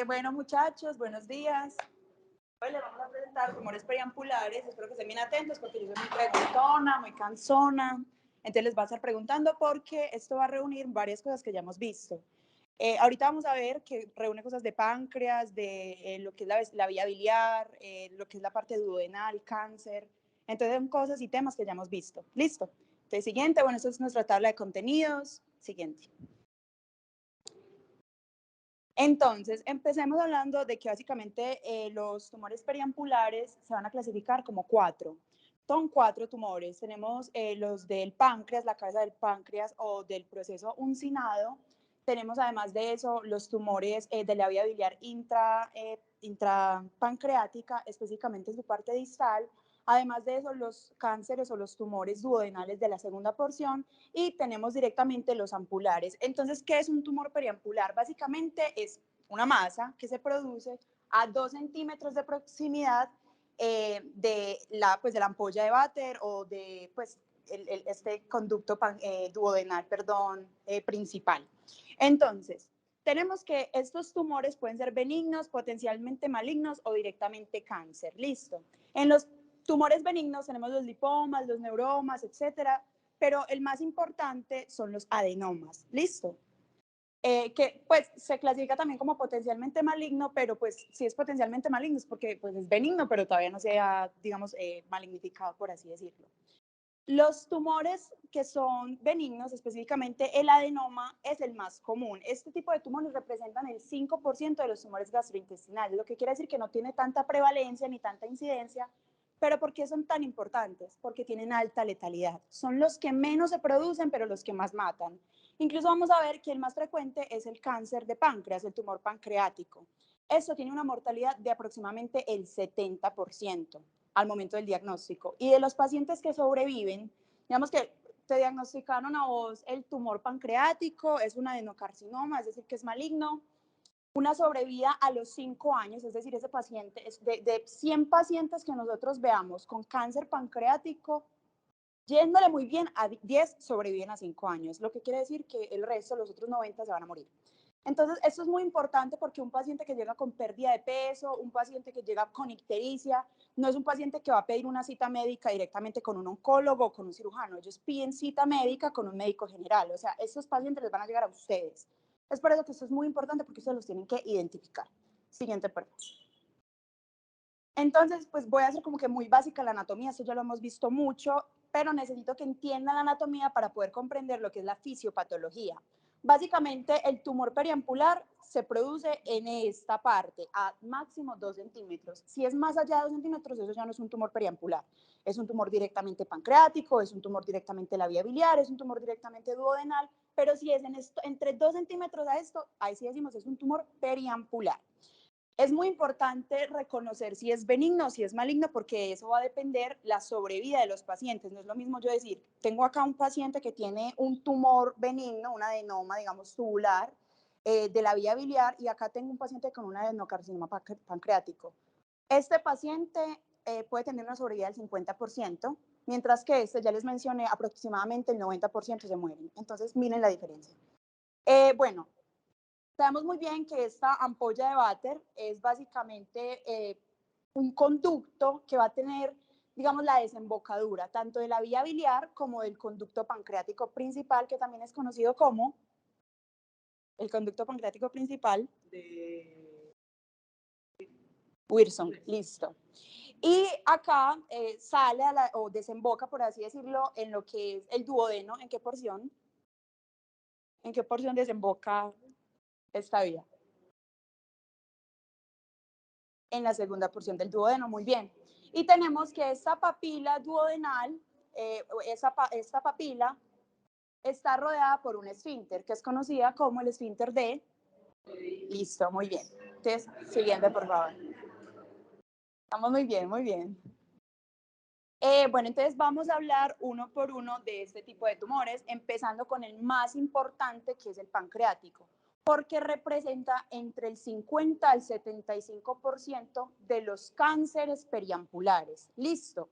Bueno, muchachos, buenos días. Hoy les vamos a presentar tumores periampulares. Espero que estén bien atentos porque yo soy muy preguntona, muy cansona. Entonces les voy a estar preguntando porque esto va a reunir varias cosas que ya hemos visto. Ahorita vamos a ver que reúne cosas de páncreas, de lo que es la vía biliar, lo que es la parte duodenal, cáncer. Entonces son cosas y temas que ya hemos visto. Listo. Entonces, siguiente, bueno, esta es nuestra tabla de contenidos. Siguiente. Entonces, empecemos hablando de que básicamente los tumores periampulares se van a clasificar como cuatro. Son cuatro tumores. Tenemos los del páncreas, la cabeza del páncreas o del proceso uncinado. Tenemos además de eso los tumores de la vía biliar intrapancreática, específicamente en su parte distal. Además de eso, los cánceres o los tumores duodenales de la segunda porción y tenemos directamente los ampulares. Entonces, ¿qué es un tumor periampular? Básicamente es una masa que se produce a 2 centímetros de proximidad de la ampolla de váter o de este conducto duodenal principal. Entonces, tenemos que estos tumores pueden ser benignos, potencialmente malignos o directamente cáncer. Listo. En los tumores benignos tenemos los lipomas, los neuromas, etcétera, pero el más importante son los adenomas. Listo. Que pues se clasifica también como potencialmente maligno, pero pues si es potencialmente maligno es porque pues es benigno, pero todavía no se ha, digamos, malignificado, por así decirlo. Los tumores que son benignos, específicamente el adenoma, es el más común. Este tipo de tumores representan el 5% de los tumores gastrointestinales, lo que quiere decir que no tiene tanta prevalencia ni tanta incidencia. ¿Pero por qué son tan importantes? Porque tienen alta letalidad. Son los que menos se producen, pero los que más matan. Incluso vamos a ver que el más frecuente es el cáncer de páncreas, el tumor pancreático. Esto tiene una mortalidad de aproximadamente el 70% al momento del diagnóstico. Y de los pacientes que sobreviven, digamos que te diagnosticaron a vos el tumor pancreático, es un adenocarcinoma, es decir, que es maligno, una sobrevida a los 5 años, es decir, ese paciente, de 100 pacientes que nosotros veamos con cáncer pancreático, yéndole muy bien, a 10 sobreviven a 5 años, lo que quiere decir que el resto, los otros 90, se van a morir. Entonces, esto es muy importante porque un paciente que llega con pérdida de peso, un paciente que llega con ictericia, no es un paciente que va a pedir una cita médica directamente con un oncólogo o con un cirujano. Ellos piden cita médica con un médico general. O sea, estos pacientes les van a llegar a ustedes. Es por eso que esto es muy importante porque ustedes los tienen que identificar. Siguiente pregunta. Entonces, pues voy a hacer como que muy básica la anatomía, esto ya lo hemos visto mucho, pero necesito que entiendan la anatomía para poder comprender lo que es la fisiopatología. Básicamente, el tumor periampular se produce en esta parte, a máximo 2 centímetros. Si es más allá de 2 centímetros, eso ya no es un tumor periampular. Es un tumor directamente pancreático, es un tumor directamente de la vía biliar, es un tumor directamente duodenal, pero si es entre 2 centímetros a esto, ahí sí decimos es un tumor periampular. Es muy importante reconocer si es benigno o si es maligno porque eso va a depender la sobrevida de los pacientes. No es lo mismo yo decir, tengo acá un paciente que tiene un tumor benigno, un adenoma, digamos, tubular, de la vía biliar, y acá tengo un paciente con un adenocarcinoma pancreático. Este paciente puede tener una sobrevida del 50%, mientras que este, ya les mencioné, aproximadamente el 90% se mueren. Entonces, miren la diferencia. Bueno, sabemos muy bien que esta ampolla de váter es básicamente un conducto que va a tener, digamos, la desembocadura tanto de la vía biliar como del conducto pancreático principal, que también es conocido como el conducto pancreático principal de Wilson. Listo. Y acá sale o desemboca, por así decirlo, en lo que es el duodeno. ¿En qué porción? ¿En qué porción desemboca esta vía? En la segunda porción del duodeno, muy bien. Y tenemos que esta papila duodenal, esta papila está rodeada por un esfínter, que es conocida como el esfínter de... Listo, muy bien. Entonces, siguiente, por favor. Estamos muy bien, muy bien. Bueno, entonces vamos a hablar uno por uno de este tipo de tumores, empezando con el más importante, que es el pancreático, porque representa entre el 50 al 75% de los cánceres periampulares. Listo.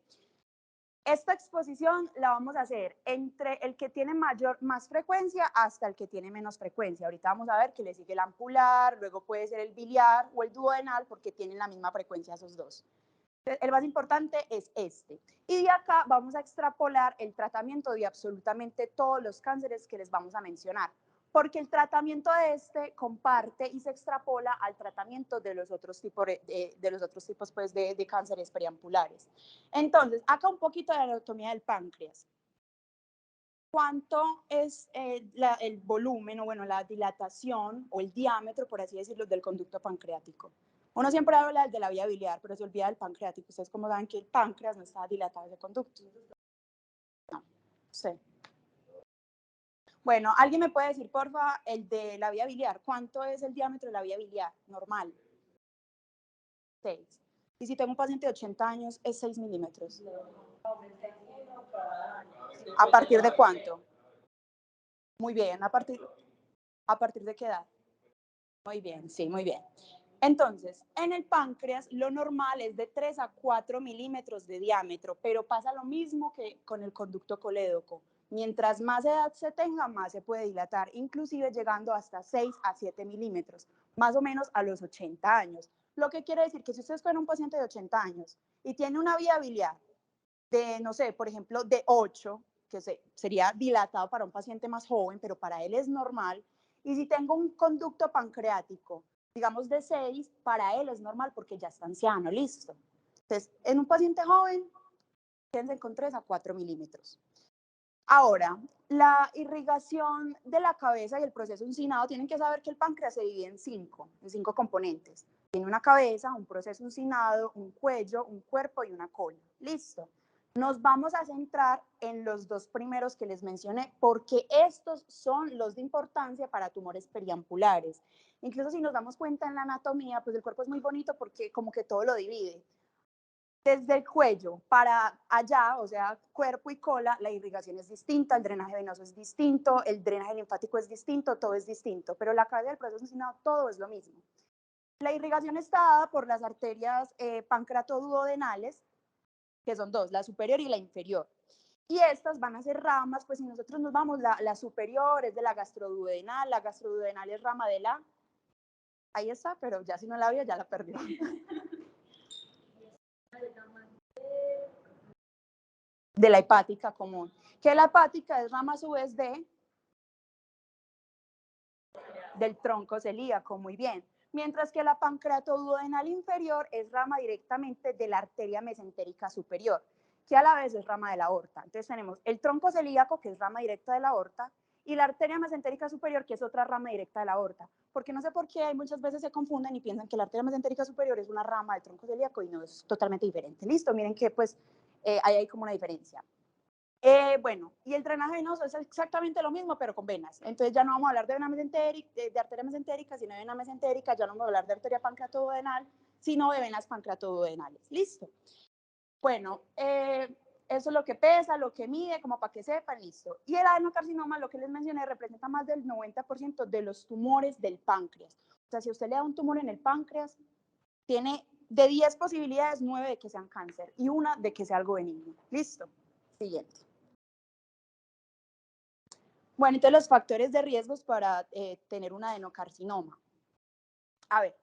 Esta exposición la vamos a hacer entre el que tiene más frecuencia hasta el que tiene menos frecuencia. Ahorita vamos a ver que le sigue el ampular, luego puede ser el biliar o el duodenal porque tienen la misma frecuencia esos dos. El más importante es este. Y de acá vamos a extrapolar el tratamiento de absolutamente todos los cánceres que les vamos a mencionar, porque el tratamiento de este comparte y se extrapola al tratamiento de los otros tipos pues, de cánceres periampulares. Entonces, acá un poquito de la anatomía del páncreas. ¿Cuánto es el volumen o bueno, la dilatación o el diámetro, por así decirlo, del conducto pancreático? Uno siempre habla de la vía biliar, pero se olvida del pancreático. ¿Ustedes cómo saben que el páncreas no está dilatado ese conducto? No, sí. Bueno, ¿alguien me puede decir, porfa, el de la vía biliar? ¿Cuánto es el diámetro de la vía biliar normal? 6. Y si tengo un paciente de 80 años, es 6 milímetros. ¿A partir de cuánto? Muy bien, ¿a partir de qué edad? Muy bien, sí, muy bien. Entonces, en el páncreas lo normal es de 3 a 4 milímetros de diámetro, pero pasa lo mismo que con el conducto colédoco. Mientras más edad se tenga, más se puede dilatar, inclusive llegando hasta 6 a 7 milímetros, más o menos a los 80 años. Lo que quiere decir que si usted fuera un paciente de 80 años y tiene una vía biliar de, no sé, por ejemplo, de 8, que sería dilatado para un paciente más joven, pero para él es normal, y si tengo un conducto pancreático, digamos de 6, para él es normal porque ya está anciano, listo. Entonces, en un paciente joven, quédense con 3 a 4 milímetros. Ahora, la irrigación de la cabeza y el proceso uncinado, tienen que saber que el páncreas se divide en 5 componentes. Tiene una cabeza, un proceso uncinado, un cuello, un cuerpo y una cola. Listo. Nos vamos a centrar en los dos primeros que les mencioné, porque estos son los de importancia para tumores periampulares. Incluso si nos damos cuenta en la anatomía, pues el cuerpo es muy bonito porque como que todo lo divide. Desde el cuello para allá, o sea, cuerpo y cola, la irrigación es distinta, el drenaje venoso es distinto, el drenaje linfático es distinto, todo es distinto, pero la cabeza del proceso uncinado, todo es lo mismo. La irrigación está dada por las arterias pancreatoduodenales, que son dos, la superior y la inferior. Y estas van a ser ramas, pues si nosotros nos vamos, la superior es de la gastroduodenal es rama de la, ahí está, pero ya si no la vio, ya la perdió. De la hepática común, que la hepática es rama a su vez del tronco celíaco, muy bien. Mientras que la pancreatoduodenal inferior es rama directamente de la arteria mesentérica superior, que a la vez es rama de la aorta. Entonces tenemos el tronco celíaco, que es rama directa de la aorta, y la arteria mesentérica superior, que es otra rama directa de la aorta. Porque no sé por qué muchas veces se confunden y piensan que la arteria mesentérica superior es una rama del tronco celíaco y no, es totalmente diferente. Listo, miren que pues ahí hay como una diferencia. Bueno, y el drenaje venoso es exactamente lo mismo, pero con venas. Entonces ya no vamos a hablar de vena mesentérica, de arteria mesentérica, sino de vena mesentérica, ya no vamos a hablar de arteria pancreatoduodenal, sino de venas pancreatoduodenales. Listo. Bueno, eso es lo que pesa, lo que mide, como para que sepan, listo. Y el adenocarcinoma, lo que les mencioné, representa más del 90% de los tumores del páncreas. O sea, si usted le da un tumor en el páncreas, tiene de 10 posibilidades, 9 de que sean cáncer y una de que sea algo benigno. Listo. Siguiente. Bueno, entonces los factores de riesgos para tener un adenocarcinoma. A ver,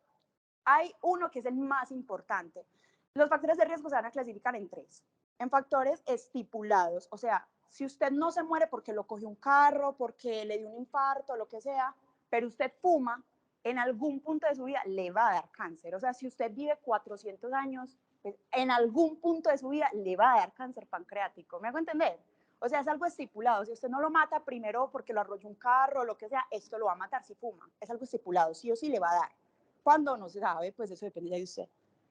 hay uno que es el más importante. Los factores de riesgo se van a clasificar en 3. En factores estipulados, o sea, si usted no se muere porque lo cogió un carro, porque le dio un infarto, lo que sea, pero usted fuma, en algún punto de su vida le va a dar cáncer. O sea, si usted vive 400 años, pues en algún punto de su vida le va a dar cáncer pancreático. ¿Me hago entender? O sea, es algo estipulado. Si usted no lo mata primero porque lo arrolló un carro o lo que sea, esto lo va a matar si fuma. Es algo estipulado, sí o sí le va a dar. Cuando no se sabe, pues eso depende de usted.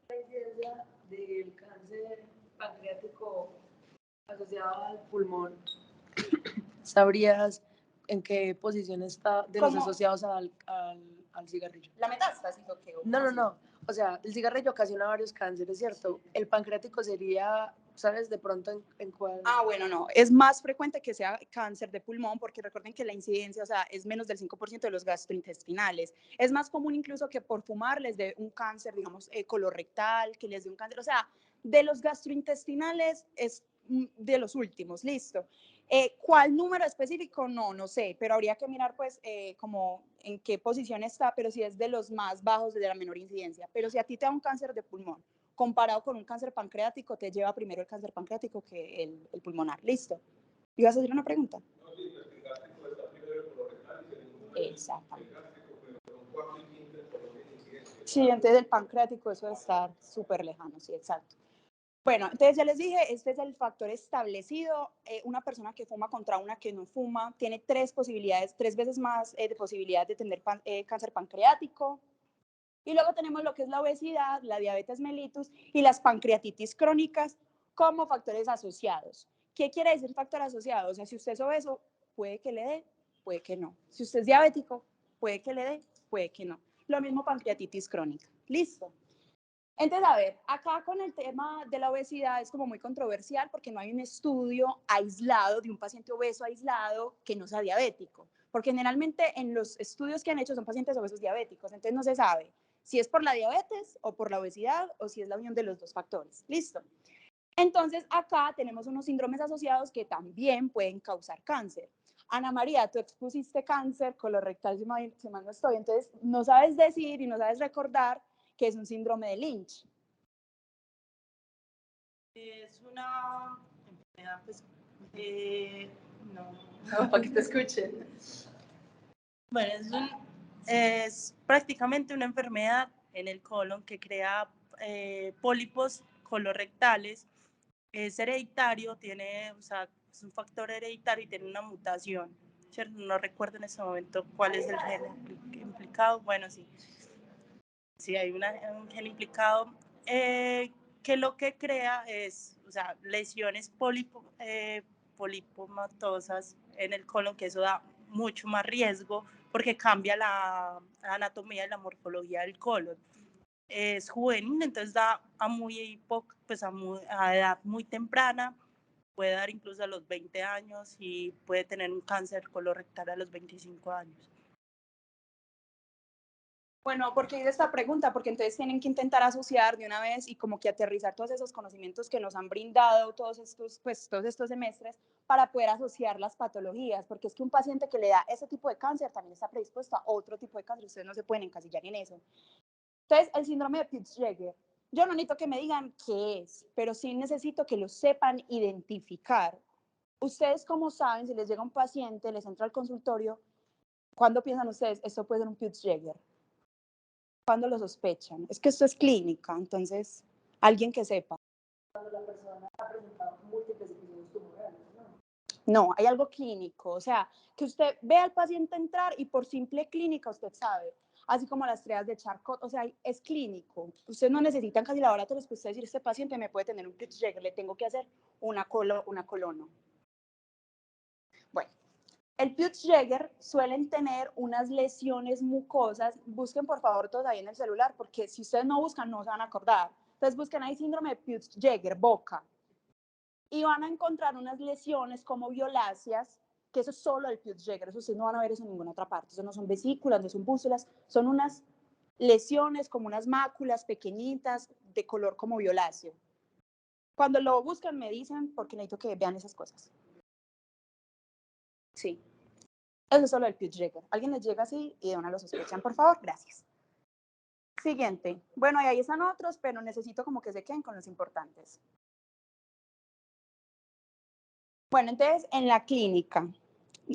La incidencia del cáncer pancreático asociado al pulmón, ¿sabrías en qué posición está de los asociados al cigarrillo? ¿La metástasis o qué? No. O sea, el cigarrillo ocasiona varios cánceres, ¿cierto? Sí. El pancreático sería, ¿sabes de pronto en cuál? Ah, bueno, no. Es más frecuente que sea cáncer de pulmón porque recuerden que la incidencia, o sea, es menos del 5% de los gastrointestinales. Es más común incluso que por fumar les dé un cáncer, digamos, colorectal, que les dé un cáncer. O sea, de los gastrointestinales es de los últimos, listo. ¿Cuál número específico? No sé, pero habría que mirar pues como en qué posición está, pero si es de los más bajos, de la menor incidencia. Pero si a ti te da un cáncer de pulmón, comparado con un cáncer pancreático, te lleva primero el cáncer pancreático que el pulmonar, listo. ¿Ibas a hacer una pregunta? Exactamente. Sí, entonces el pancreático, eso debe estar súper lejano, sí, exacto. Bueno, entonces ya les dije, este es el factor establecido. Una persona que fuma contra una que no fuma tiene tres veces más de posibilidades de tener cáncer pancreático. Y luego tenemos lo que es la obesidad, la diabetes mellitus y las pancreatitis crónicas como factores asociados. ¿Qué quiere decir factor asociado? O sea, si usted es obeso, puede que le dé, puede que no. Si usted es diabético, puede que le dé, puede que no. Lo mismo pancreatitis crónica. Listo. Entonces, a ver, acá con el tema de la obesidad es como muy controversial porque no hay un estudio aislado de un paciente obeso aislado que no sea diabético, porque generalmente en los estudios que han hecho son pacientes obesos diabéticos, entonces no se sabe si es por la diabetes o por la obesidad o si es la unión de los dos factores. Listo. Entonces, acá tenemos unos síndromes asociados que también pueden causar cáncer. Ana María, tú expusiste cáncer colorectal, si mal no estoy, entonces no sabes decir y no sabes recordar que es un síndrome de Lynch. Es una enfermedad, pues, No, para que te escuchen. bueno, es prácticamente una enfermedad en el colon que crea pólipos colorectales. Es hereditario, o sea, es un factor hereditario y tiene una mutación. ¿Cierto? No recuerdo en este momento cuál es el gen implicado. Bueno, sí, sí hay un gen implicado que lo que crea es, o sea, lesiones polipomatosas en el colon, que eso da mucho más riesgo porque cambia la anatomía y la morfología del colon. Es juvenil, entonces da a edad muy temprana, puede dar incluso a los 20 años y puede tener un cáncer colorectal a los 25 años. Bueno, porque hice esta pregunta, porque entonces tienen que intentar asociar de una vez y como que aterrizar todos esos conocimientos que nos han brindado todos estos semestres para poder asociar las patologías, porque es que un paciente que le da ese tipo de cáncer también está predispuesto a otro tipo de cáncer, ustedes no se pueden encasillar en eso. Entonces, el síndrome de Peutz-Jeghers, yo no necesito que me digan qué es, pero sí necesito que lo sepan identificar. Ustedes, ¿cómo saben si les llega un paciente, les entra al consultorio, cuándo piensan ustedes, esto puede ser un Peutz-Jeghers? ¿Cuándo lo sospechan? Es que esto es clínica, entonces, alguien que sepa. Cuando la persona ha presentado múltiples episodios tumorales, ¿no? No, hay algo clínico, o sea, que usted ve al paciente entrar y por simple clínica usted sabe, así como las estrellas de Charcot, o sea, es clínico. Ustedes no necesitan casi laboratorios para usted decir, este paciente me puede tener un Peutz-Jeghers, le tengo que hacer una colono. Bueno, el Peutz-Jeghers suelen tener unas lesiones mucosas. Busquen por favor todos ahí en el celular, porque si ustedes no buscan no se van a acordar. Entonces busquen ahí síndrome de Peutz-Jeghers, boca. Y van a encontrar unas lesiones como violáceas, que eso es solo el Peutz-Jeghers, ustedes no van a ver eso en ninguna otra parte. Eso no son vesículas, no son pústulas, son unas lesiones como unas máculas pequeñitas de color como violáceo. Cuando lo buscan me dicen, porque necesito que vean esas cosas. Sí. Eso es solo el Peutz-Jeghers. Alguien les llega así y de una lo sospechan, por favor. Gracias. Siguiente. Bueno, y ahí están otros, pero necesito como que se queden con los importantes. Bueno, entonces, en la clínica,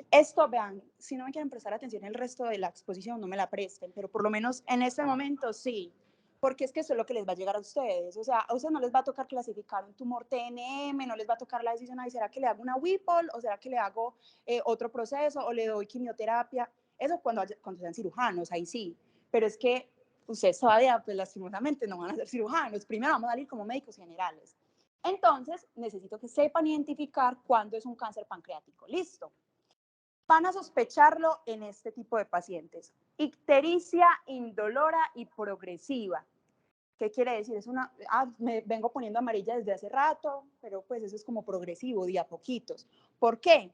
esto, vean, si no me quieren prestar atención el resto de la exposición, no me la presten, pero por lo menos en este momento sí, porque es que eso es lo que les va a llegar a ustedes. O sea, a ustedes no les va a tocar clasificar un tumor TNM, no les va a tocar la decisión, ay, ¿será que le hago una Whipple o será que le hago otro proceso o le doy quimioterapia? Eso cuando sean cirujanos, ahí sí, pero es que ustedes todavía, pues lastimosamente, no van a ser cirujanos. Primero vamos a salir como médicos generales. Entonces, necesito que sepan identificar cuándo es un cáncer pancreático. Listo. Van a sospecharlo en este tipo de pacientes. Ictericia indolora y progresiva. ¿Qué quiere decir? Es una, me vengo poniendo amarilla desde hace rato, pero pues eso es como progresivo, de a poquitos. ¿Por qué?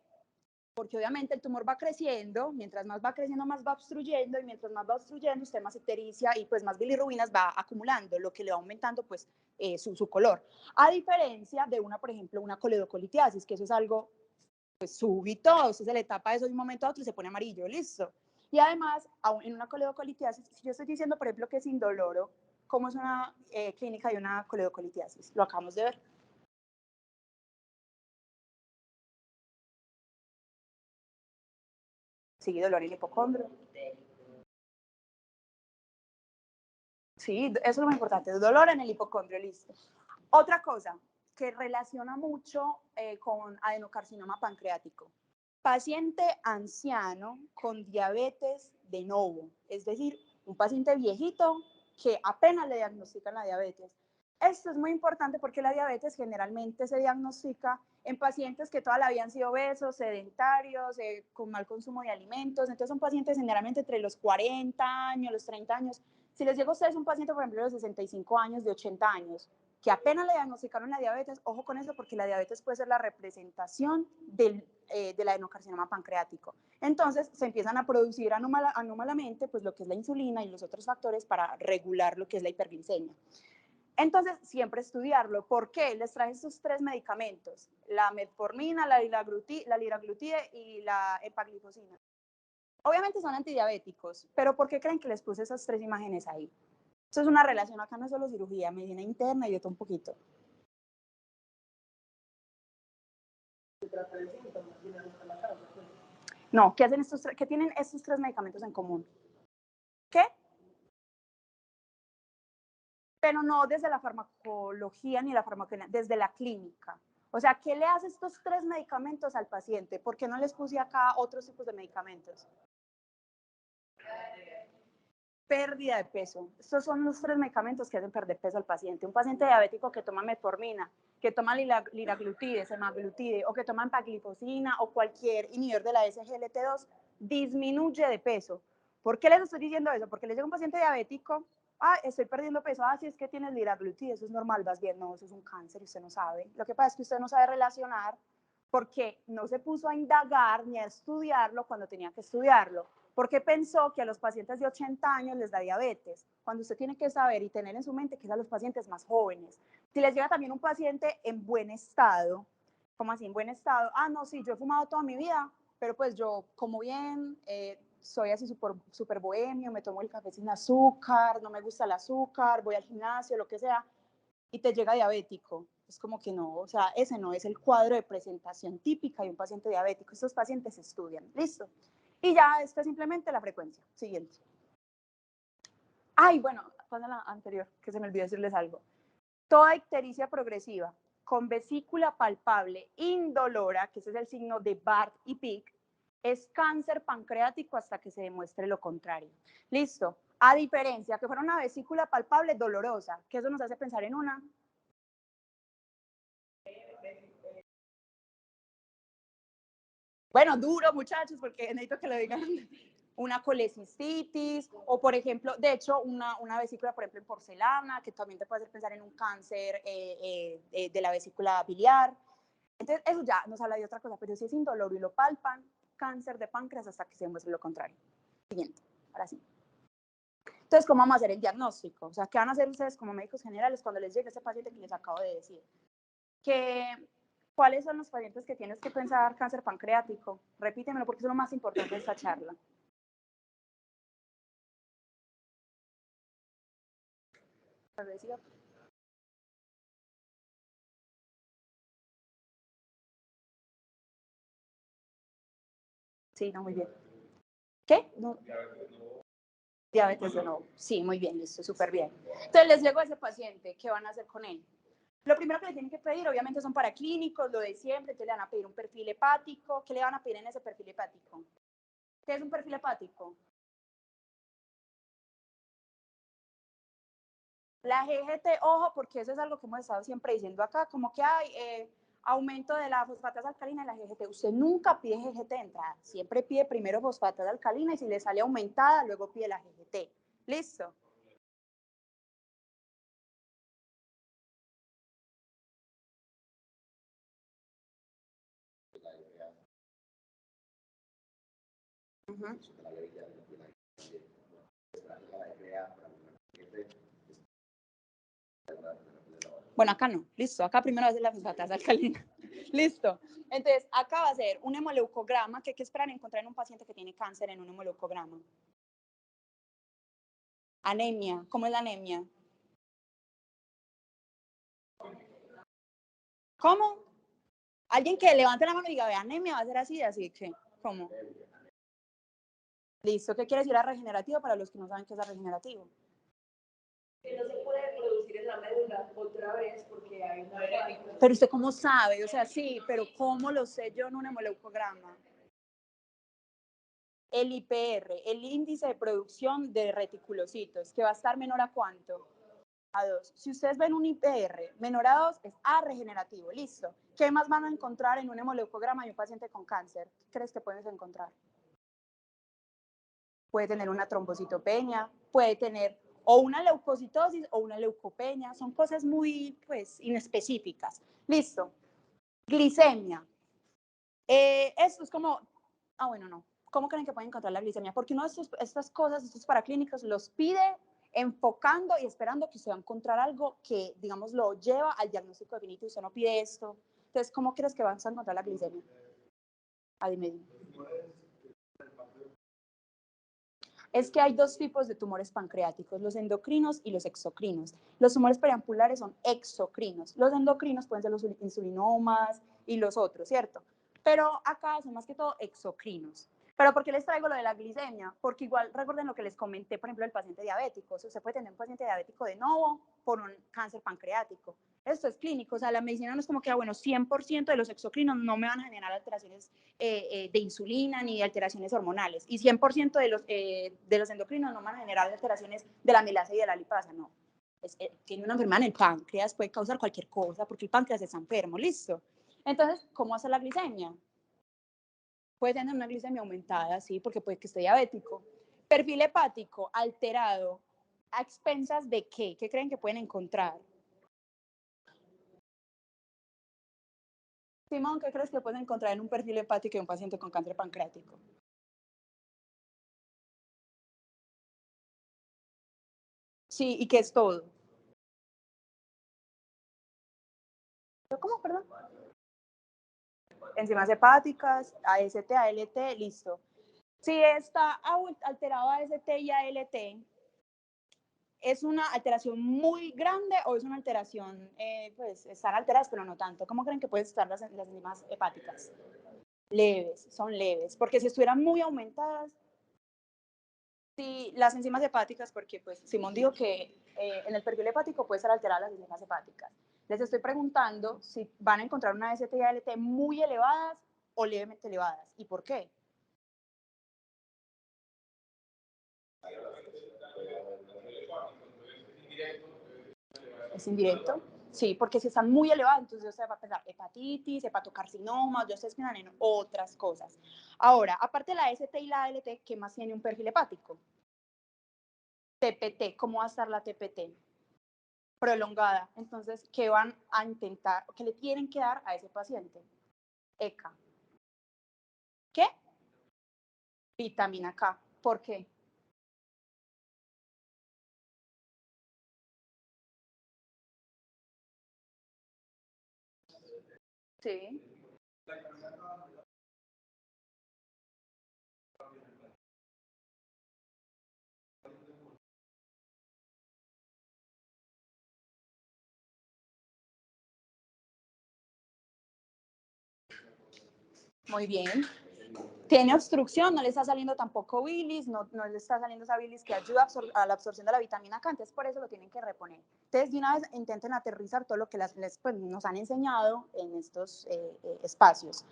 porque obviamente el tumor va creciendo, mientras más va creciendo, más va obstruyendo, y mientras más va obstruyendo, usted más ictericia y pues más bilirrubinas va acumulando, lo que le va aumentando pues su color. A diferencia de una, por ejemplo, una coledocolitiasis, que eso es algo pues súbito, usted se le tapa eso de un momento a otro y se pone amarillo, listo. Y además, en una coledocolitiasis, si yo estoy diciendo, por ejemplo, que es indoloro, ¿cómo es una clínica de una coledocolitiasis? Lo acabamos de ver. Sí, dolor en el hipocondrio. Sí, eso es lo más importante, dolor en el hipocondrio, listo. Otra cosa que relaciona mucho con adenocarcinoma pancreático. Paciente anciano con diabetes de novo, es decir, un paciente viejito que apenas le diagnostican la diabetes. Esto es muy importante porque la diabetes generalmente se diagnostica en pacientes que toda la vida han sido obesos, sedentarios, con mal consumo de alimentos. Entonces son pacientes generalmente entre los 40 años, los 30 años. Si les llega a ustedes un paciente, por ejemplo, de los 65 años, de 80 años, que apenas le diagnosticaron la diabetes, ojo con eso porque la diabetes puede ser la representación del adenocarcinoma pancreático. Entonces se empiezan a producir anómalamente pues, lo que es la insulina y los otros factores para regular lo que es la hiperglicemia. Entonces, siempre estudiarlo. ¿Por qué? Les traje estos 3 medicamentos, la metformina, la liraglutide y la epaglifosina. Obviamente son antidiabéticos, pero ¿por qué creen que les puse esas 3 imágenes ahí? Eso es una relación, acá no es solo cirugía, medicina interna y de todo un poquito. No, ¿qué hacen qué tienen estos 3 medicamentos en común? ¿Qué? Pero no desde la farmacología ni la farmacología, desde la clínica. O sea, ¿qué le hace estos 3 medicamentos al paciente? ¿Por qué no les puse acá otros tipos de medicamentos? Pérdida de peso. Estos son los 3 medicamentos que hacen perder peso al paciente. Un paciente diabético que toma metformina, que toma liraglutide, semaglutide, o que toma empaglifosina o cualquier inhibidor de la SGLT2, disminuye de peso. ¿Por qué les estoy diciendo eso? Porque les llega un paciente diabético, estoy perdiendo peso, sí es que tienes liraglutide, eso es normal, vas bien, no, eso es un cáncer y usted no sabe. Lo que pasa es que usted no sabe relacionar porque no se puso a indagar ni a estudiarlo cuando tenía que estudiarlo, porque pensó que a los pacientes de 80 años les da diabetes, cuando usted tiene que saber y tener en su mente que es a los pacientes más jóvenes. Si les llega también un paciente en buen estado, ¿cómo así en buen estado? No, sí, yo he fumado toda mi vida, pero pues yo como bien, soy así súper bohemio, me tomo el café sin azúcar, no me gusta el azúcar, voy al gimnasio, lo que sea, y te llega diabético. Es como que no, o sea, ese no es el cuadro de presentación típica de un paciente diabético. Estos pacientes se estudian, listo. Y ya, esta es simplemente la frecuencia. Siguiente. Bueno, pasa la anterior, que se me olvidó decirles algo. Toda ictericia progresiva con vesícula palpable indolora, que ese es el signo de Bart y Pick, es cáncer pancreático hasta que se demuestre lo contrario. Listo. A diferencia que fuera una vesícula palpable dolorosa, que eso nos hace pensar en una. Bueno, duro, muchachos, porque necesito que lo digan. Una colecistitis, o por ejemplo, de hecho, una vesícula, por ejemplo, en porcelana, que también te puede hacer pensar en un cáncer de la vesícula biliar. Entonces, eso ya nos habla de otra cosa, pero si es indoloro y lo palpan, cáncer de páncreas hasta que se demuestre lo contrario. Siguiente, ahora sí. Entonces, ¿cómo vamos a hacer el diagnóstico? O sea, ¿qué van a hacer ustedes como médicos generales cuando les llegue ese paciente que les acabo de decir? ¿Cuáles son los pacientes que tienes que pensar cáncer pancreático? Repítemelo porque es lo más importante de esta charla. Sí, no, muy bien. ¿Qué? No. Diabetes de nuevo. Sí, muy bien, listo, súper bien. Entonces les llego a ese paciente, ¿qué van a hacer con él? Lo primero que le tienen que pedir, obviamente, son paraclínicos, lo de siempre, entonces le van a pedir un perfil hepático. ¿Qué le van a pedir en ese perfil hepático? ¿Qué es un perfil hepático? La GGT, ojo, porque eso es algo que hemos estado siempre diciendo acá, como que hay aumento de la fosfatasa alcalina en la GGT. Usted nunca pide GGT de entrada, siempre pide primero fosfatasa alcalina y si le sale aumentada, luego pide la GGT. ¿Listo? Ujú. Bueno, acá no, listo, acá primero va a ser la fosfatasa alcalina. Listo. Entonces, acá va a ser un hemoleucograma, que hay que esperar encontrar en un paciente que tiene cáncer en un hemoleucograma. Anemia, ¿cómo es la anemia? ¿Cómo? Alguien que levante la mano y diga, ve, anemia va a ser así, así que, ¿cómo? Listo, ¿qué quiere decir a regenerativo para los que no saben qué es la regenerativo? Que no se puede producir en la médula otra vez porque hay una... Pero usted cómo sabe, o sea, sí, pero ¿cómo lo sé yo en un hemoleucograma? El IPR, el índice de producción de reticulocitos, que va a estar menor a ¿cuánto? A 2. Si ustedes ven un IPR menor a 2, es A regenerativo, listo. ¿Qué más van a encontrar en un hemoleucograma de un paciente con cáncer? ¿Qué crees que puedes encontrar? Puede tener una trombocitopenia, puede tener o una leucocitosis o una leucopenia, son cosas muy, pues, inespecíficas. Listo. Glicemia. Esto es como, bueno, no. ¿Cómo creen que pueden encontrar la glicemia? Porque uno de estas cosas, estos paraclínicos, los pide enfocando y esperando que usted va a encontrar algo que, digamos, lo lleva al diagnóstico definitivo. Usted no pide esto. Entonces, ¿cómo crees que vas a encontrar la glicemia? Dime. Es que hay dos tipos de tumores pancreáticos, los endocrinos y los exocrinos. Los tumores periampulares son exocrinos. Los endocrinos pueden ser los insulinomas y los otros, ¿cierto? Pero acá son más que todo exocrinos. ¿Pero por qué les traigo lo de la glicemia? Porque igual recuerden lo que les comenté, por ejemplo, del paciente diabético. O sea, usted puede tener un paciente diabético de nuevo por un cáncer pancreático. Esto es clínico, o sea, la medicina no es como que, bueno, 100% de los exocrinos no me van a generar alteraciones de insulina ni de alteraciones hormonales, y 100% de los endocrinos no van a generar alteraciones de la milasa y de la lipasa, no. Tiene una enfermedad en el páncreas, puede causar cualquier cosa, porque el páncreas está enfermo, listo. Entonces, ¿cómo hace la glicemia? Puede tener una glicemia aumentada, sí, porque puede que esté diabético. Perfil hepático alterado, ¿a expensas de qué? ¿Qué creen que pueden encontrar? Simón, ¿qué crees que pueden encontrar en un perfil hepático de un paciente con cáncer pancreático? Sí, ¿y qué es todo? ¿Cómo, perdón? Enzimas hepáticas, AST, ALT, listo. Si está alterado AST y ALT, ¿es una alteración muy grande o es una alteración, pues están alteradas pero no tanto? ¿Cómo creen que pueden estar las enzimas hepáticas? Leves, son leves, porque si estuvieran muy aumentadas, si las enzimas hepáticas, porque pues Simón dijo que en el perfil hepático puede estar alteradas las enzimas hepáticas. Les estoy preguntando si van a encontrar una AST y ALT muy elevadas o levemente elevadas. ¿Y por qué? ¿Es indirecto? Sí, porque si están muy elevados, entonces usted va a pensar hepatitis, hepatocarcinoma, ya ustedes piensan en otras cosas. Ahora, aparte de la ST y la ALT, ¿qué más tiene un perfil hepático? TPT, ¿cómo va a estar la TPT? Prolongada. Entonces, ¿qué van a intentar, qué le tienen que dar a ese paciente? ECA. ¿Qué? Vitamina K. ¿Por qué? Sí. Muy bien. Tiene obstrucción, no le está saliendo tampoco bilis, no le está saliendo esa bilis que ayuda a la absorción de la vitamina K, entonces por eso lo tienen que reponer. Entonces, de una vez intenten aterrizar todo lo que pues, nos han enseñado en estos espacios.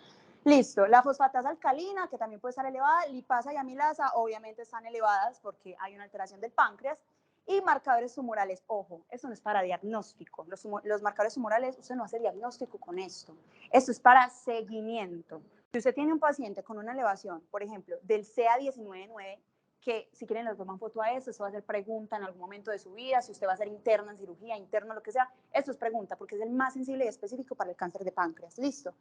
Listo, la fosfatasa alcalina, que también puede estar elevada, lipasa y amilasa, obviamente están elevadas porque hay una alteración del páncreas. Y marcadores tumorales, ojo, esto no es para diagnóstico, los marcadores tumorales, usted no hace diagnóstico con esto es para seguimiento. Si usted tiene un paciente con una elevación, por ejemplo, del CA19-9, que si quieren les toman foto a eso va a ser pregunta en algún momento de su vida, si usted va a ser interno en cirugía, interno, lo que sea, esto es pregunta, porque es el más sensible y específico para el cáncer de páncreas, ¿listo?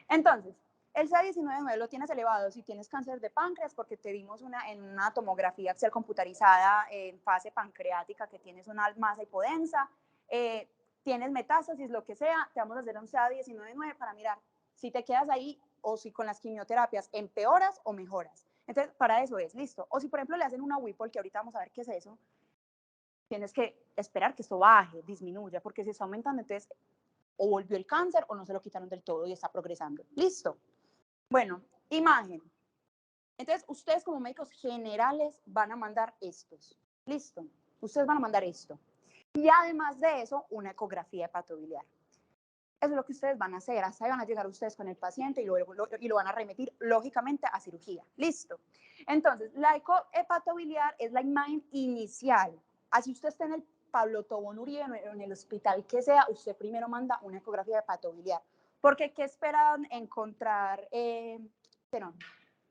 Entonces, El CA19-9 lo tienes elevado si tienes cáncer de páncreas, porque te vimos en una tomografía axial computarizada en fase pancreática que tienes una masa hipodensa, tienes metástasis, lo que sea, te vamos a hacer un CA19-9 para mirar si te quedas ahí o si con las quimioterapias empeoras o mejoras. Entonces, para eso es, listo. O si, por ejemplo, le hacen una Whipple, que ahorita vamos a ver qué es eso, tienes que esperar que esto baje, disminuya, porque si está aumentando, entonces o volvió el cáncer o no se lo quitaron del todo y está progresando. Listo. Bueno, imagen. Entonces, ustedes como médicos generales van a mandar estos. Listo. Ustedes van a mandar esto. Y además de eso, una ecografía hepatobiliar. Eso es lo que ustedes van a hacer. Hasta ahí van a llegar ustedes con el paciente y lo van a remitir, lógicamente, a cirugía. Listo. Entonces, la eco hepatobiliar es la imagen inicial. Así usted está en el Pablo Tobón Uribe, en el hospital que sea, usted primero manda una ecografía hepatobiliar. Porque, ¿qué esperan encontrar en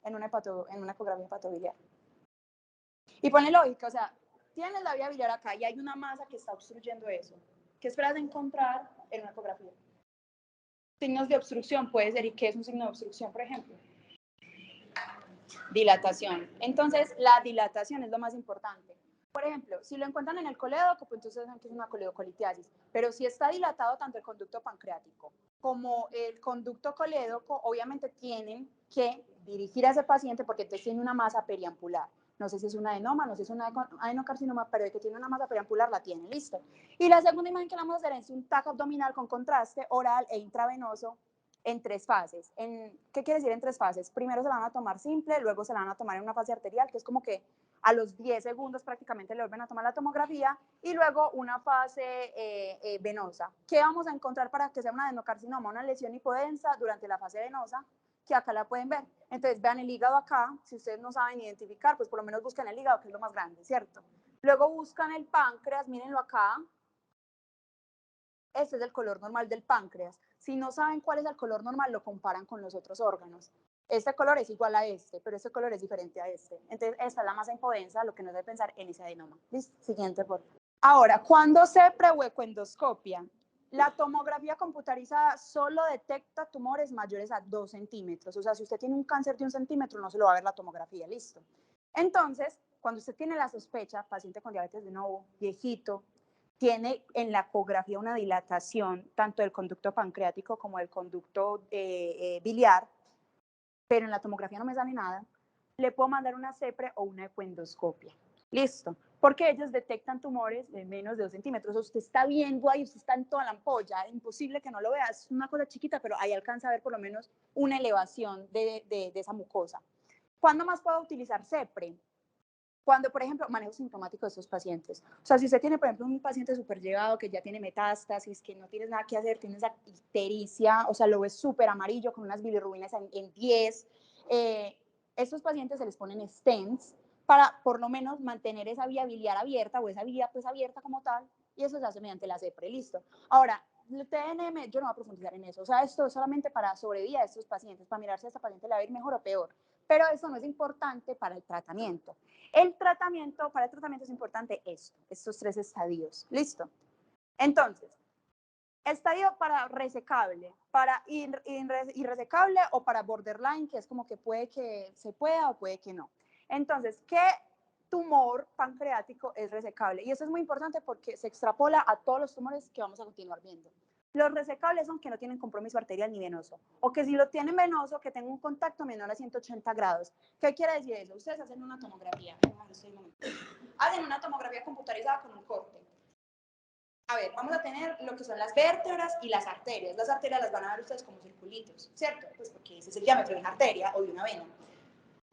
una ecografía hepatobiliar? Y pone lógica, o sea, tienes la vía biliar acá y hay una masa que está obstruyendo eso. ¿Qué esperas encontrar en una ecografía? Signos de obstrucción puede ser. ¿Y qué es un signo de obstrucción, por ejemplo? Dilatación. Entonces, la dilatación es lo más importante. Por ejemplo, si lo encuentran en el colédoco, pues entonces saben que es una coledocolitiasis. Pero si está dilatado tanto el conducto pancreático como el conducto colédoco, obviamente tienen que dirigir a ese paciente porque entonces tiene una masa periampular. No sé si es un adenoma, no sé si es un adenocarcinoma, pero de que tiene una masa periampular la tienen, listo. Y la segunda imagen que le vamos a hacer es un TAC abdominal con contraste oral e intravenoso en 3 fases. ¿Qué quiere decir en 3 fases? Primero se la van a tomar simple, luego se la van a tomar en una fase arterial, que es como que a los 10 segundos prácticamente le vuelven a tomar la tomografía, y luego una fase venosa. ¿Qué vamos a encontrar para que sea un adenocarcinoma? Una lesión hipodensa durante la fase venosa, que acá la pueden ver. Entonces vean el hígado acá, si ustedes no saben identificar, pues por lo menos buscan el hígado, que es lo más grande, ¿cierto? Luego buscan el páncreas, mírenlo acá. Este es el color normal del páncreas. Si no saben cuál es el color normal, lo comparan con los otros órganos. Este color es igual a este, pero este color es diferente a este. Entonces, esta es la masa hipodensa, lo que nos debe pensar en ese adenoma. ¿Listo? Siguiente, por favor. Ahora, cuando se prehuecoendoscopia, la tomografía computarizada solo detecta tumores mayores a 2 centímetros. O sea, si usted tiene un cáncer de 1 centímetro, no se lo va a ver la tomografía. Listo. Entonces, cuando usted tiene la sospecha, paciente con diabetes de nuevo, viejito, tiene en la ecografía una dilatación tanto del conducto pancreático como del conducto biliar, pero en la tomografía no me sale nada, le puedo mandar una CEPRE o una ecoendoscopia. Listo. Porque ellos detectan tumores de menos de 2 centímetros. Usted está viendo ahí, usted está en toda la ampolla, es imposible que no lo vea, es una cosa chiquita, pero ahí alcanza a ver por lo menos una elevación de esa mucosa. ¿Cuándo más puedo utilizar CEPRE? Cuando, por ejemplo, manejo sintomático de estos pacientes. O sea, si usted tiene, por ejemplo, un paciente súper llegado que ya tiene metástasis, que no tienes nada que hacer, tiene esa ictericia, o sea, lo ves súper amarillo con unas bilirrubinas en 10, estos pacientes se les ponen stents para, por lo menos, mantener esa vía biliar abierta o esa vía pues abierta como tal, y eso se hace mediante la CEPRE, listo. Ahora, el TNM, yo no voy a profundizar en eso, o sea, esto es solamente para sobrevivir a estos pacientes, para mirar si a esta paciente le va a ir mejor o peor, pero eso no es importante para el tratamiento. Para el tratamiento es importante estos 3 estadios. ¿Listo? Entonces, estadio para resecable, para irresecable o para borderline, que es como que puede que se pueda o puede que no. Entonces, ¿qué tumor pancreático es resecable? Y eso es muy importante porque se extrapola a todos los tumores que vamos a continuar viendo. Los resecables son que no tienen compromiso arterial ni venoso, o que si lo tienen venoso, que tenga un contacto menor a 180 grados. ¿Qué quiere decir eso? Ustedes hacen una tomografía, hacen una tomografía computarizada con un corte. A ver, vamos a tener lo que son las vértebras y las arterias. Las arterias las van a ver ustedes como circulitos, ¿cierto? Pues porque ese es el diámetro de una arteria o de una vena.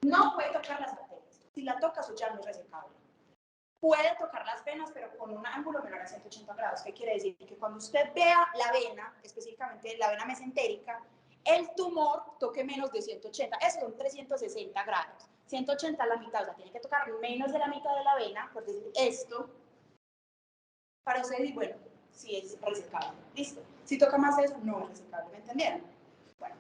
No puede tocar las arterias. Si la toca, eso ya no es resecable. Puede tocar las venas, pero con un ángulo menor a 180 grados. ¿Qué quiere decir? Que cuando usted vea la vena, específicamente la vena mesentérica, el tumor toque menos de 180. Eso son 360 grados. 180 es la mitad, o sea, tiene que tocar menos de la mitad de la vena, por decir esto, para usted decir, bueno, si es resecable. Listo. Si toca más de eso, no es resecable. ¿Me entendieron? Bueno.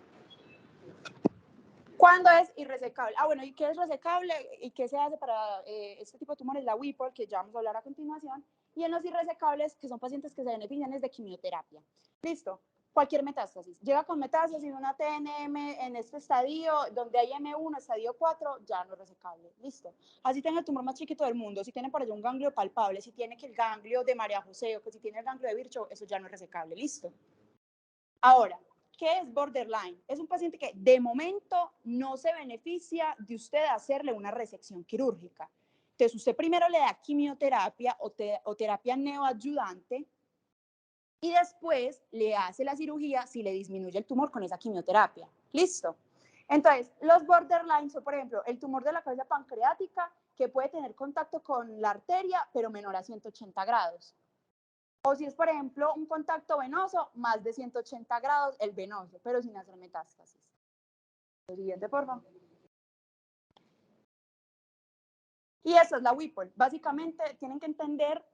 ¿Cuándo es irresecable? Ah, bueno, ¿y qué es resecable? ¿Y qué se hace para este tipo de tumores? La Whipple, que ya vamos a hablar a continuación. Y en los irresecables, que son pacientes que se benefician es de quimioterapia. Listo. cualquier metástasis. Llega con metástasis, una TNM en este estadio, donde hay M1, estadio 4, ya no es resecable. Listo. Así tiene el tumor más chiquito del mundo, si tiene por allá un ganglio palpable, si tiene que el ganglio de María José o que si tiene el ganglio de Virchow, eso ya no es resecable. Listo. Ahora, ¿qué es borderline? Es un paciente que de momento no se beneficia de usted hacerle una resección quirúrgica. Entonces, usted primero le da quimioterapia o terapia neoadyuvante y después le hace la cirugía si le disminuye el tumor con esa quimioterapia. ¿Listo? Entonces, los borderline son, por ejemplo, el tumor de la cabeza pancreática que puede tener contacto con la arteria, pero menor a 180 grados. O si es, por ejemplo, un contacto venoso, más de 180 grados el venoso, pero sin hacer metástasis. Lo siguiente, por favor. Y eso es la Whipple. Básicamente, tienen que entender,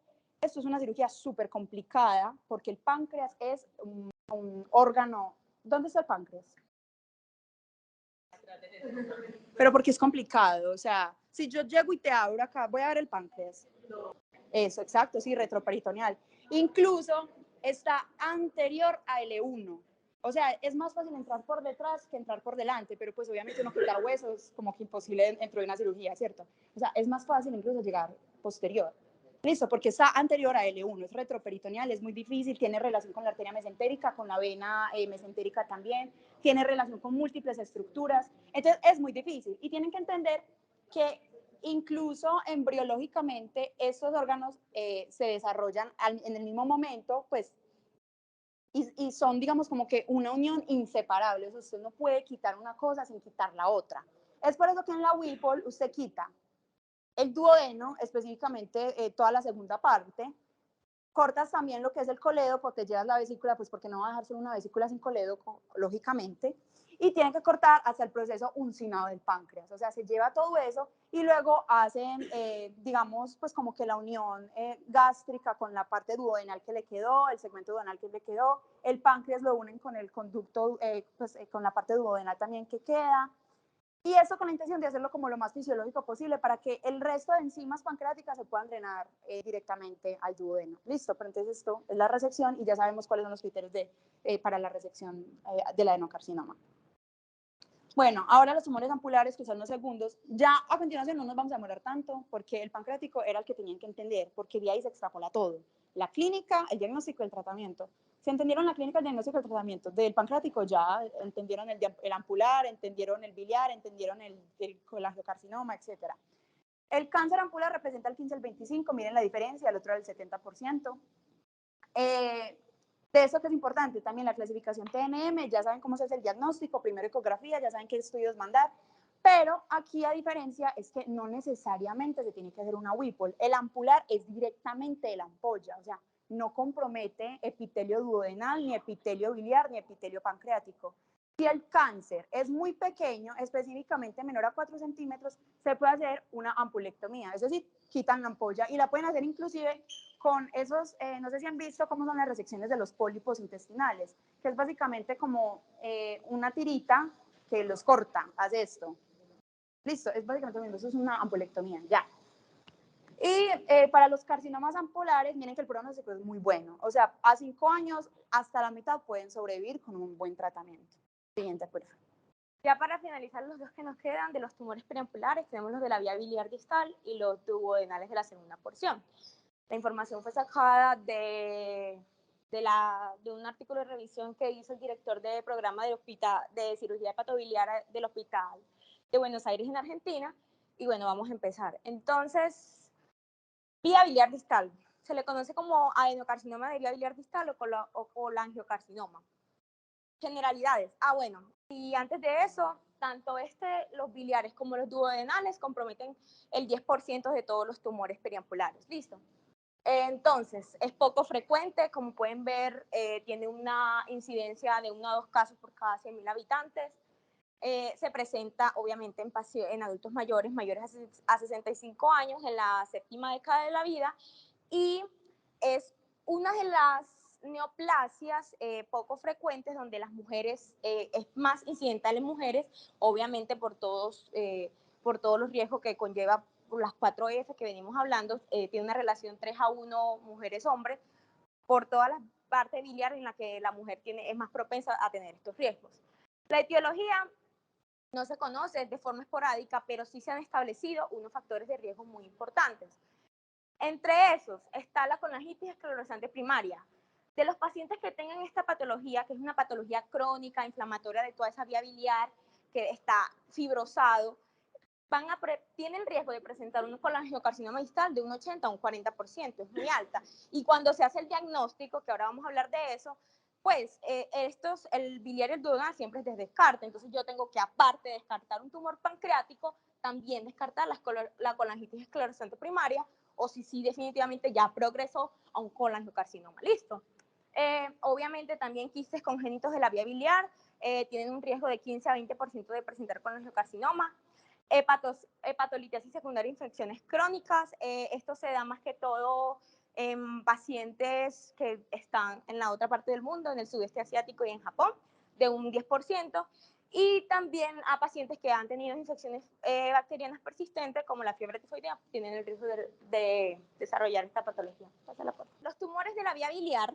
esto es una cirugía súper complicada, porque el páncreas es un órgano. ¿Dónde está el páncreas? Pero porque es complicado, o sea, si yo llego y te abro acá, voy a ver el páncreas. Eso, exacto, sí, retroperitoneal. Incluso está anterior a L1. O sea, es más fácil entrar por detrás que entrar por delante, pero pues obviamente uno quitar huesos como que imposible dentro de una cirugía, ¿cierto? O sea, es más fácil incluso llegar posterior. Listo, porque está anterior a L1, es retroperitoneal, es muy difícil, tiene relación con la arteria mesentérica, con la vena mesentérica también, tiene relación con múltiples estructuras, entonces es muy difícil. Y tienen que entender que incluso embriológicamente estos órganos se desarrollan en el mismo momento, pues, y son, digamos, como que una unión inseparable. O sea, usted no puede quitar una cosa sin quitar la otra. Es por eso que en la Whipple usted quita el duodeno, específicamente toda la segunda parte, cortas también lo que es el colédoco, te llevas la vesícula, pues porque no va a dejar solo una vesícula sin colédoco, lógicamente, y tienen que cortar hasta el proceso uncinado del páncreas, o sea, se lleva todo eso y luego hacen, digamos, pues como que la unión gástrica con la parte duodenal que le quedó, el segmento duodenal que le quedó, el páncreas lo unen con el conducto, pues con la parte duodenal también que queda, y eso con la intención de hacerlo como lo más fisiológico posible para que el resto de enzimas pancreáticas se puedan drenar directamente al duodeno. Listo, pero entonces esto es la resección y ya sabemos cuáles son los criterios para la resección del adenocarcinoma. Bueno, ahora los tumores ampulares, que son los segundos, ya a continuación no nos vamos a demorar tanto porque el pancreático era el que tenían que entender, porque de ahí se extrapola todo. La clínica, el diagnóstico, el tratamiento. Si entendieron la clínica, el diagnóstico, el tratamiento del pancreático, ya entendieron el ampular, entendieron el biliar, entendieron el colangiocarcinoma, etc. El cáncer ampular representa el 15 al 25, miren la diferencia, el otro era el 70%. De eso que es importante, también la clasificación TNM, ya saben cómo se hace el diagnóstico, primero ecografía, ya saben qué estudios mandar, pero aquí a diferencia es que no necesariamente se tiene que hacer una Whipple. El ampular es directamente de la ampolla, o sea, no compromete epitelio duodenal, ni epitelio biliar, ni epitelio pancreático. Si el cáncer es muy pequeño, específicamente menor a 4 centímetros, se puede hacer una ampulectomía, es decir, quitan la ampolla y la pueden hacer inclusive con esos, no sé si han visto cómo son las resecciones de los pólipos intestinales, que es básicamente como una tirita que los corta, hace esto. Listo, es básicamente lo mismo, eso es una ampulectomía, ya. Y para los carcinomas ampulares, miren que el pronóstico es muy bueno, o sea, a 5 años hasta la mitad pueden sobrevivir con un buen tratamiento. Siguiente, por favor. Ya para finalizar, los dos que nos quedan de los tumores periampulares, tenemos los de la vía biliar distal y los duodenales de la segunda porción. La información fue sacada de un artículo de revisión que hizo el director de programa de cirugía hepatobiliar del Hospital de Buenos Aires en Argentina. Y bueno, vamos a empezar. Entonces, vía biliar distal. Se le conoce como adenocarcinoma de vía biliar distal o colangiocarcinoma. Generalidades. Bueno, y antes de eso, tanto los biliares como los duodenales comprometen el 10% de todos los tumores periampulares. ¿Listo? Entonces, es poco frecuente, como pueden ver, tiene una incidencia de 1 a 2 casos por cada 100.000 habitantes. Se presenta, obviamente, en adultos mayores a 65 años, en la séptima década de la vida, y es una de las neoplasias poco frecuentes donde las mujeres, es más incidental en mujeres, obviamente por todos los riesgos que conlleva las 4F que venimos hablando, tiene una relación 3 a 1 mujeres-hombres, por todas las partes biliares en las que la mujer es más propensa a tener estos riesgos. La etiología no se conoce de forma esporádica, pero sí se han establecido unos factores de riesgo muy importantes. Entre esos está la colangitis esclerosante primaria. De los pacientes que tengan esta patología, que es una patología crónica, inflamatoria de toda esa vía biliar, que está fibrosado, tienen riesgo de presentar un colangiocarcinoma distal de un 80 a un 40%, es muy alta. Y cuando se hace el diagnóstico, que ahora vamos a hablar de eso, pues el biliar y el duodenal siempre es de descarte. Entonces yo tengo que, aparte de descartar un tumor pancreático, también descartar la colangitis esclerosante primaria, o si sí definitivamente ya progresó a un colangiocarcinoma. ¿Listo? Obviamente también quistes congénitos de la vía biliar tienen un riesgo de 15 a 20% de presentar colangiocarcinoma. Hepatolitiasis secundaria, infecciones crónicas, esto se da más que todo en pacientes que están en la otra parte del mundo, en el sudeste asiático y en Japón, de un 10%, y también a pacientes que han tenido infecciones bacterianas persistentes, como la fiebre tifoidea, tienen el riesgo de desarrollar esta patología. Los tumores de la vía biliar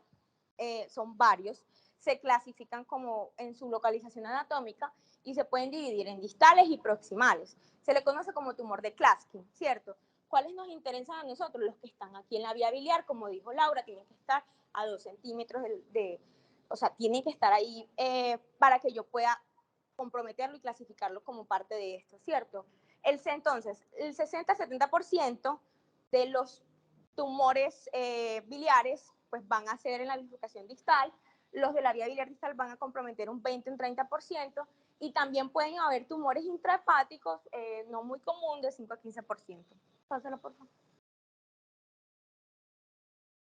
son varios, se clasifican como en su localización anatómica y se pueden dividir en distales y proximales. Se le conoce como tumor de Klatskin, ¿cierto? ¿Cuáles nos interesan a nosotros? Los que están aquí en la vía biliar, como dijo Laura, tienen que estar a 2 centímetros o sea, tienen que estar ahí para que yo pueda comprometerlo y clasificarlo como parte de esto, ¿cierto? Entonces, el 60-70% de los tumores biliares pues van a ser en la bifurcación distal, los de la vía biliar distal van a comprometer un 20-30%, y también pueden haber tumores intrahepáticos, no muy común, de 5 a 15%. Pásalo, por favor.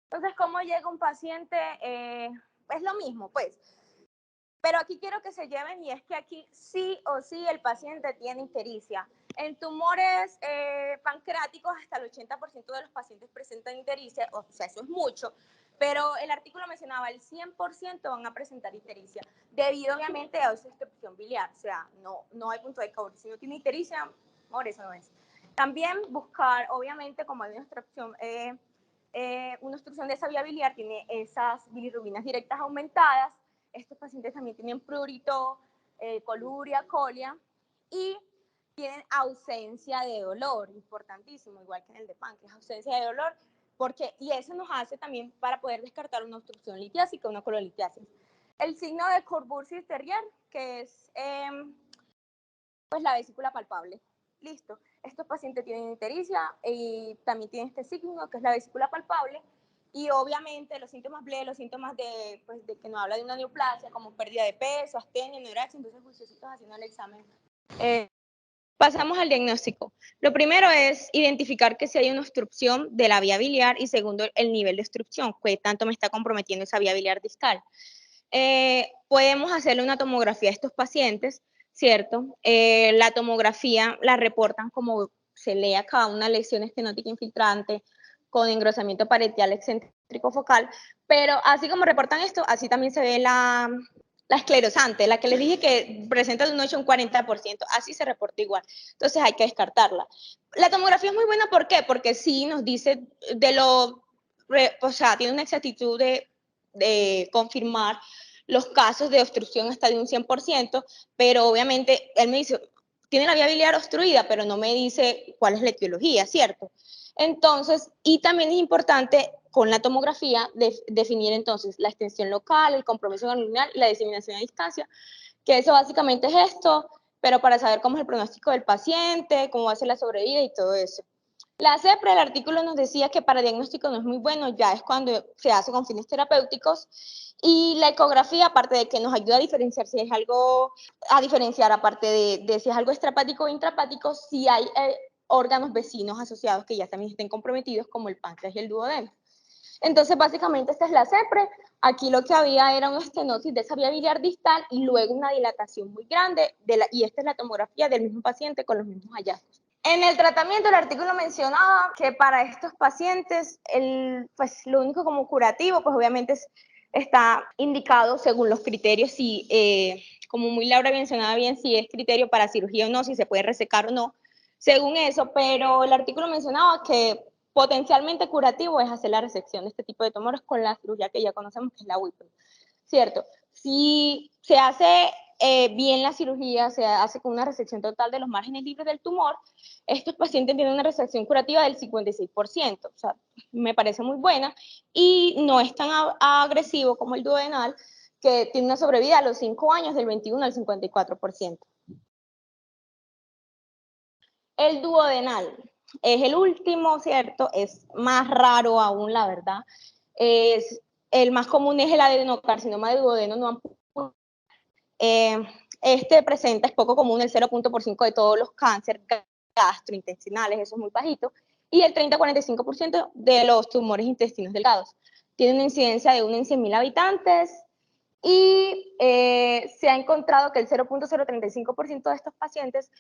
Entonces, ¿cómo llega un paciente? Es lo mismo, pues. Pero aquí quiero que se lleven, y es que aquí sí o sí el paciente tiene ictericia. En tumores pancreáticos hasta el 80% de los pacientes presentan ictericia, o sea, eso es mucho, pero el artículo mencionaba el 100% van a presentar ictericia, debido obviamente a esa obstrucción biliar, o sea, no hay punto de causa. Si no tiene ictericia, por eso no es. También buscar, obviamente, como hay una obstrucción de esa vía biliar, tiene esas bilirrubinas directas aumentadas. Estos pacientes también tienen prurito, coluria, colia, y tienen ausencia de dolor, importantísimo, igual que en el de páncreas, ausencia de dolor, y eso nos hace también para poder descartar una obstrucción litiásica, una cololitiasis. El signo de Courvoisier-Terrier, que es pues la vesícula palpable. Listo. Estos pacientes tienen ictericia y también tienen este signo, que es la vesícula palpable. Y obviamente los síntomas los síntomas de que nos habla de una neoplasia, como pérdida de peso, astenia, neuraxia, entonces juiciositos haciendo el examen. Pasamos al diagnóstico. Lo primero es identificar que si hay una obstrucción de la vía biliar, y segundo, el nivel de obstrucción, que tanto me está comprometiendo esa vía biliar distal. Podemos hacerle una tomografía a estos pacientes, ¿cierto? La tomografía la reportan como se lee acá, una lesión estenótica infiltrante con engrosamiento parietal excéntrico focal, pero así como reportan esto, así también se ve la esclerosante, la que les dije que presenta de un 8 a un 40%, así se reporta igual, entonces hay que descartarla. La tomografía es muy buena, ¿por qué? Porque sí nos dice o sea, tiene una exactitud de confirmar los casos de obstrucción hasta de un 100%, pero obviamente él me dice, tiene la vía biliar obstruida, pero no me dice cuál es la etiología, ¿cierto? Entonces, y también es importante con la tomografía definir entonces la extensión local, el compromiso ganglionar y la diseminación a distancia, que eso básicamente es esto, pero para saber cómo es el pronóstico del paciente, cómo va a ser la sobrevida y todo eso. La CEPRA, el artículo nos decía que para diagnóstico no es muy bueno, ya es cuando se hace con fines terapéuticos, y la ecografía, aparte de que nos ayuda a diferenciar si es algo, aparte de si es algo extrahepático o intrahepático, si hay órganos vecinos asociados que ya también estén comprometidos, como el páncreas y el duodeno. Entonces, básicamente, esta es la CEPRE. Aquí lo que había era una estenosis de esa vía biliar distal y luego una dilatación muy grande, y esta es la tomografía del mismo paciente con los mismos hallazgos. En el tratamiento, el artículo mencionaba que para estos pacientes, pues lo único como curativo, pues obviamente está indicado según los criterios, si, como muy Laura mencionaba bien, si es criterio para cirugía o no, si se puede resecar o no, según eso, pero el artículo mencionaba que potencialmente curativo es hacer la resección de este tipo de tumores con la cirugía que ya conocemos, que es la WIPO, ¿cierto? Si se hace bien la cirugía, se hace con una resección total de los márgenes libres del tumor, estos pacientes tienen una resección curativa del 56%, o sea, me parece muy buena, y no es tan agresivo como el duodenal, que tiene una sobrevida a los 5 años del 21 al 54%. El duodenal es el último, ¿cierto? Es más raro aún, la verdad. El más común es el adenocarcinoma de duodeno no ampullado. Este presenta, es poco común, el 0.5% de todos los cánceres gastrointestinales, eso es muy bajito, y el 30-45% de los tumores intestinos delgados. Tiene una incidencia de 1 en 100.000 habitantes, y se ha encontrado que el 0.035% de estos pacientes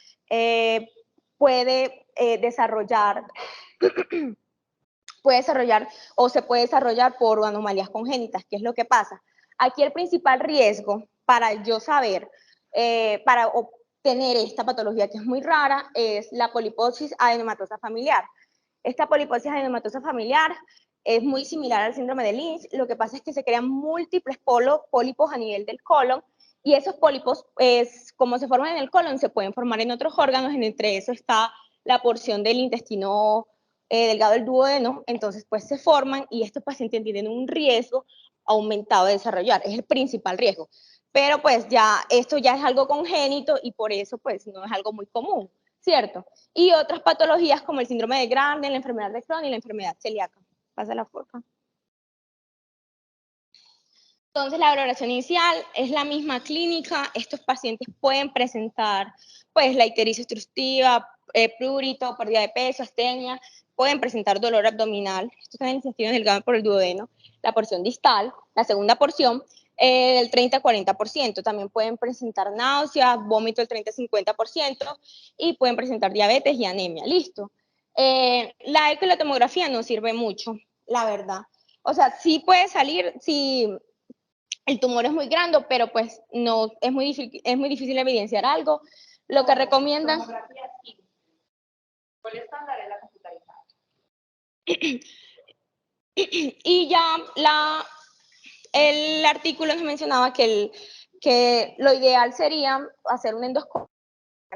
puede desarrollar o se puede desarrollar por anomalías congénitas. ¿Qué es lo que pasa? Aquí el principal riesgo para yo saber, para obtener esta patología que es muy rara, es la poliposis adenomatosa familiar. Esta poliposis adenomatosa familiar es muy similar al síndrome de Lynch. Lo que pasa es que se crean múltiples pólipos a nivel del colon, y esos pólipos, como se forman en el colon, se pueden formar en otros órganos, entre eso está la porción del intestino delgado del duodeno. Entonces pues se forman, y estos pacientes tienen un riesgo aumentado de desarrollar, es el principal riesgo. Pero pues ya esto ya es algo congénito, y por eso pues no es algo muy común, ¿cierto? Y otras patologías como el síndrome de Grande, la enfermedad de Crohn y la enfermedad celíaca. Pasa la foto. Entonces, la valoración inicial es la misma clínica. Estos pacientes pueden presentar, pues, la ictericia obstructiva, prurito, pérdida de peso, astenia, pueden presentar dolor abdominal. Esto está en el intestino delgado por el duodeno, la porción distal, la segunda porción, del 30-40%. También pueden presentar náuseas, vómito del 30-50%, y pueden presentar diabetes y anemia. Listo. La eco y la tomografía no sirve mucho, la verdad. O sea, sí puede salir, sí, el tumor es muy grande, pero pues no, es muy difícil evidenciar algo. Lo que recomiendan... ¿Cuál estándar es la computarizada? Y ya el artículo nos mencionaba que lo ideal sería hacer un endoscopio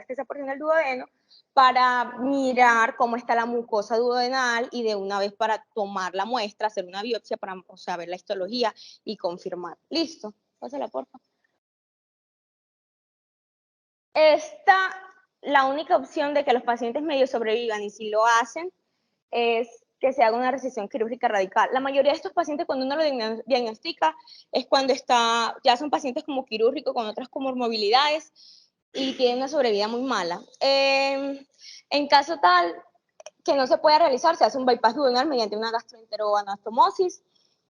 que esa porción del duodeno para mirar cómo está la mucosa duodenal, y de una vez para tomar la muestra, hacer una biopsia para, o sea, ver la histología y confirmar. Listo, pásala por favor. La única opción de que los pacientes medio sobrevivan, y si lo hacen, es que se haga una resección quirúrgica radical. La mayoría de estos pacientes, cuando uno lo diagnostica, es cuando ya son pacientes como quirúrgicos con otras comorbilidades y tienen una sobrevida muy mala. En caso tal que no se pueda realizar, se hace un bypass duodenal mediante una gastroenteroanastomosis.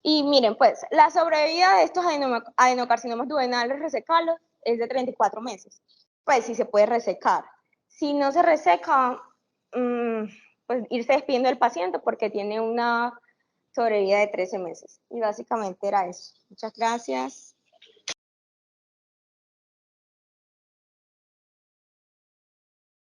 Y miren, pues, la sobrevida de estos adenocarcinomas duodenales resecados es de 34 meses. Pues sí se puede resecar. Si no se reseca, pues irse despidiendo del paciente, porque tiene una sobrevida de 13 meses. Y básicamente era eso. Muchas gracias.